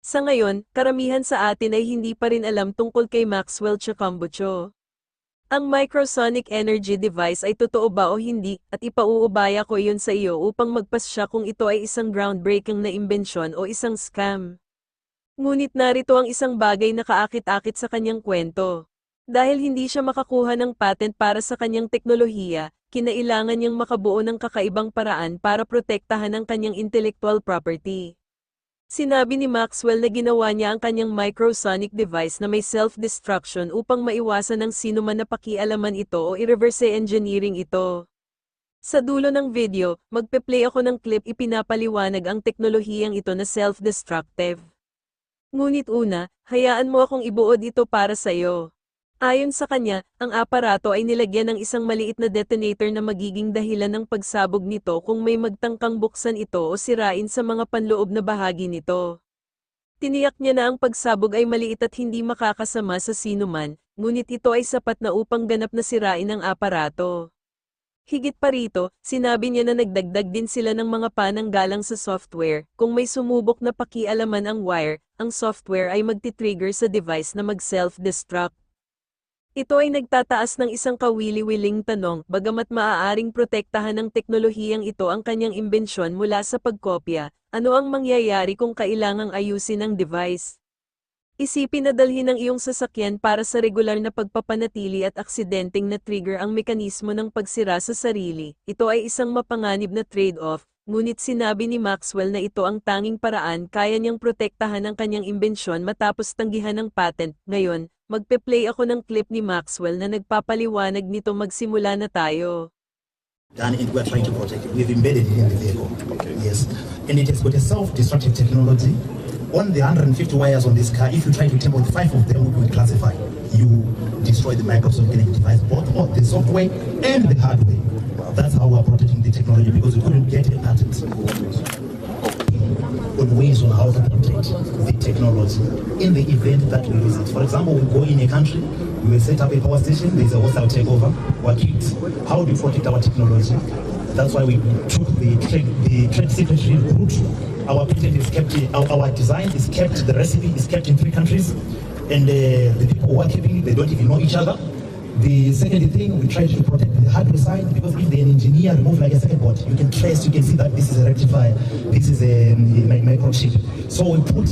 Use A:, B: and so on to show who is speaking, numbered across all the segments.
A: Sa ngayon, karamihan sa atin ay hindi pa rin alam tungkol kay Maxwell chikumbutso. Ang microsonic energy device ay totoo ba o hindi, at ipauubaya ko iyon sa iyo upang magpasya kung ito ay isang groundbreaking na imbensyon o isang scam. Ngunit narito ang isang bagay na kaakit-akit sa kanyang kwento. Dahil hindi siya makakuha ng patent para sa kanyang teknolohiya, kinailangan niyang makabuo ng kakaibang paraan para protektahan ang kanyang intellectual property. Sinabi ni Maxwell na ginawa niya ang kanyang microsonic device na may self-destruction upang maiwasan ng sinuman na pakialaman ito o i-reverse engineering ito. Sa dulo ng video, magpe-play ako ng clip ipinapaliwanag ang teknolohiyang ito na self-destructive. Ngunit una, hayaan mo akong ibuod ito para sa iyo. Ayon sa kanya, ang aparato ay nilagyan ng isang maliit na detonator na magiging dahilan ng pagsabog nito kung may magtangkang buksan ito o sirain sa mga panloob na bahagi nito. Tiniyak niya na ang pagsabog ay maliit at hindi makakasama sa sinuman, ngunit ito ay sapat na upang ganap na sirain ang aparato. Higit pa rito, sinabi niya na nagdagdag din sila ng mga pananggalang sa software. Kung may sumubok na pakialaman ang wire, ang software ay magti-trigger sa device na mag-self-destruct. Ito ay nagtataas ng isang kawili-wiling tanong, bagamat maaaring protektahan ng teknolohiyang ito ang kanyang imbensyon mula sa pagkopya, ano ang mangyayari kung kailangang ayusin ang device? Isipin na dalhin ang iyong sasakyan para sa regular na pagpapanatili at aksidenteng na trigger ang mekanismo ng pagsira sa sarili. Ito ay isang mapanganib na trade-off, ngunit sinabi ni Maxwell na ito ang tanging paraan kaya niyang protektahan ang kanyang imbensyon matapos tanggihan ng patent. Ngayon, magpe-play ako ng clip ni Maxwell na nagpapaliwanag nito. Magsimula na tayo.
B: And we're trying to protect it. We've embedded it in the vehicle. Okay. Yes. And it has got a self-destructive technology. On the 150 wires on this car, if you try to tamper with 5 of them, we will classify. You destroy the Microsoft Kinect device, both on the software and the hardware. That's how we're protecting the technology, because we couldn't get a patent on ways on how to protect the technology in the event that we use it. For example, we go in a country, we will set up a power station, there's a hostile takeover. What is? How do we protect our technology? That's why we took the trade secretary route. Our patent is kept, our design is kept, the recipe is kept in 3 countries, and the people who are keeping it, they don't even know each other. The second thing, we try to protect the hardware side, because if the engineer removes like a second board, you can trace, you can see that this is a rectifier, this is a microchip. So we put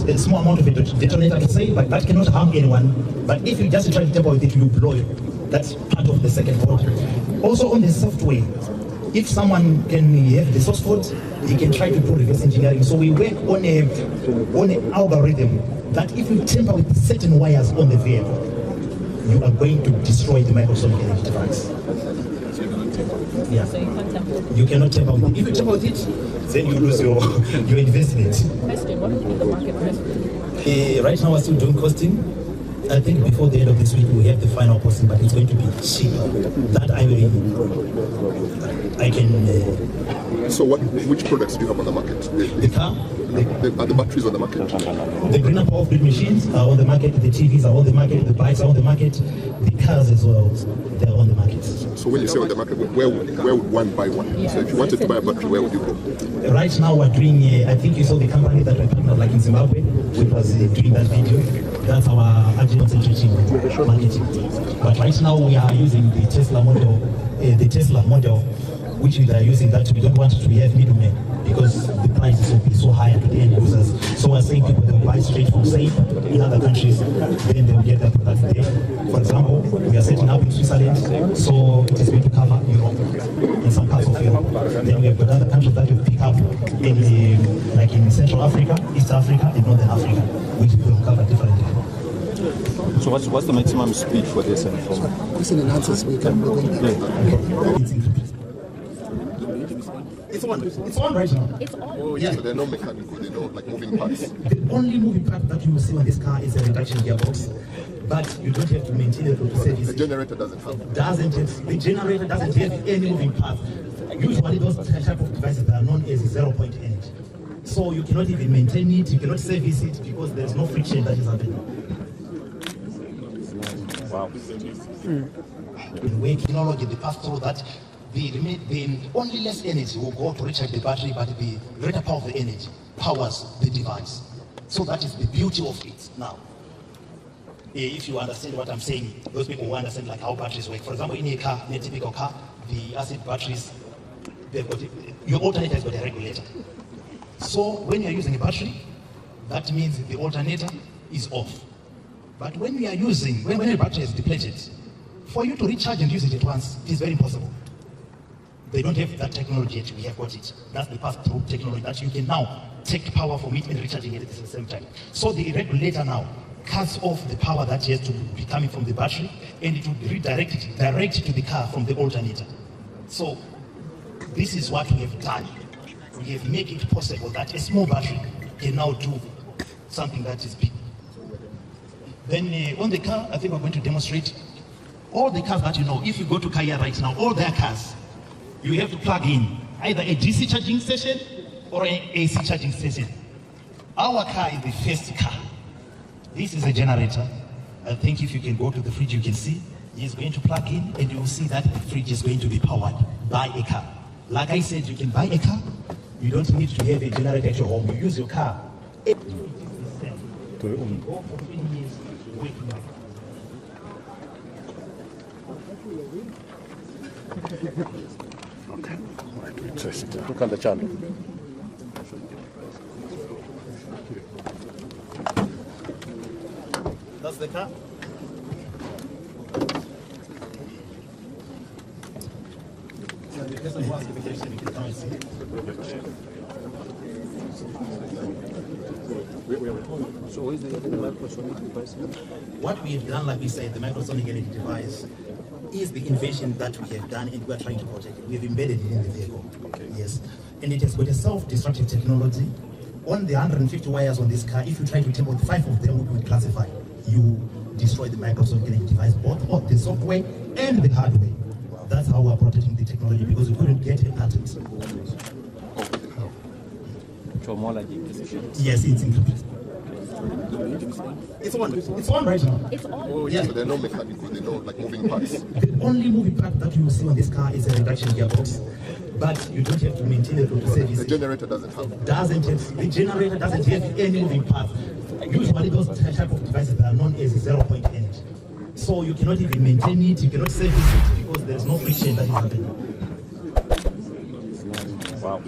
B: a small amount of a detonator to say, but that cannot harm anyone. But if you just try to tamper with it, you blow it. That's part of the second board. Also on the software, if someone can have the source code, he can try to do reverse engineering. So we work on an algorithm that if you tamper with certain wires on the vehicle, you are going to destroy the Microsoft Kinect device. Yeah. You cannot tamper with it. If you tamper with it, then you lose your investment.
C: What is the market price?
B: Right now we're still doing costing. I think before the end of this week we have the final costing, but it's going to be cheap. That I can.
D: So which products do you have on the market?
B: The car.
D: Are the batteries on the market?
B: The greener power grid machines are on the market, the TVs are on the market, the bikes are on the market, the cars as well, they're on the market.
D: So when you say on the market, where would one buy one? So if you wanted to buy a battery, where would you go?
B: Right now we're doing, I think you saw the company that we partnered like in Zimbabwe, which was doing that video. That's our agile concentrating marketing. But right now we are using the Tesla model, which we are using that we don't want to have middlemen, because the price will be so high to the end users. So we're saying people will buy straight from safe in other countries, then they will get their products there. For example, we are setting up in Switzerland, so it is going to cover Europe and some parts of Europe. Then we have got other countries that will pick up in like in Central Africa, East Africa, and Northern Africa, which will cover differently.
E: So what's the maximum speed for this and for?
F: This is an answer we can go.
B: It's on right now.
C: It's on.
D: Oh yeah. So there are no mechanical, there are no like moving parts.
B: The only moving part that you will see on this car is a reduction gearbox, but you don't have to maintain it to service.
D: The generator doesn't have.
B: The generator doesn't have any moving parts. Usually those type of devices are known as 0-point energy. So you cannot even maintain it, you cannot service it, because there's no friction that is happening.
E: Wow.
B: The way technology, the path through that, the only less energy will go to recharge the battery, but the greater power of the energy powers the device. So that is the beauty of it now. If you understand what I'm saying, those people who understand like how batteries work. For example, in a car, in a typical car, the acid batteries, your alternator has got a regulator. So when you're using a battery, that means the alternator is off. But when we are using, when a battery is depleted, for you to recharge and use it at once, it is very impossible. They don't have that technology yet, we have got it. That's the pass-through technology that you can now take power from it and recharging it at the same time. So the regulator now cuts off the power that has to be coming from the battery, and it will redirect it direct to the car from the alternator. So this is what we have done. We have made it possible that a small battery can now do something that is big. Then on the car, I think we're going to demonstrate all the cars that you know. If you go to Kaya right now, all their cars, you have to plug in either a DC charging station or an AC charging station. Our car is the first car. This is a generator. I think if you can go to the fridge, you can see he's going to plug in, and you will see that the fridge is going to be powered by a car. Like I said, you can buy a car. You don't need to have a generator at your home. You use your car.
D: Look at the channel.
B: That's the car. So the person who has the vacation, you can come and see.
E: So what is the microsonic device?
B: What we have done, like we said, the microsonic energy device is the invention that we have done, and we are trying to protect it. We have embedded it in the vehicle.
E: Okay.
B: Yes. And it has got a self-destructive technology. On the 150 wires on this car, if you try to take out 5 of them, we will classify. You destroy the microsonic energy device, both the software and the hardware. That's how we are protecting the technology, because we couldn't get a patent. Yes, it's encrypted. It's on right now.
C: It's on.
D: Oh, yes. So there are no mechanical, there are no like moving parts.
B: The only moving part that you will see on this car is a reduction gearbox, but you don't have to maintain it to service.
D: The generator doesn't have.
B: The generator doesn't have any moving parts. Usually those type of devices are known as 0-point end. So you cannot even maintain it, you cannot service it, because there is no friction that is happening.
E: Wow.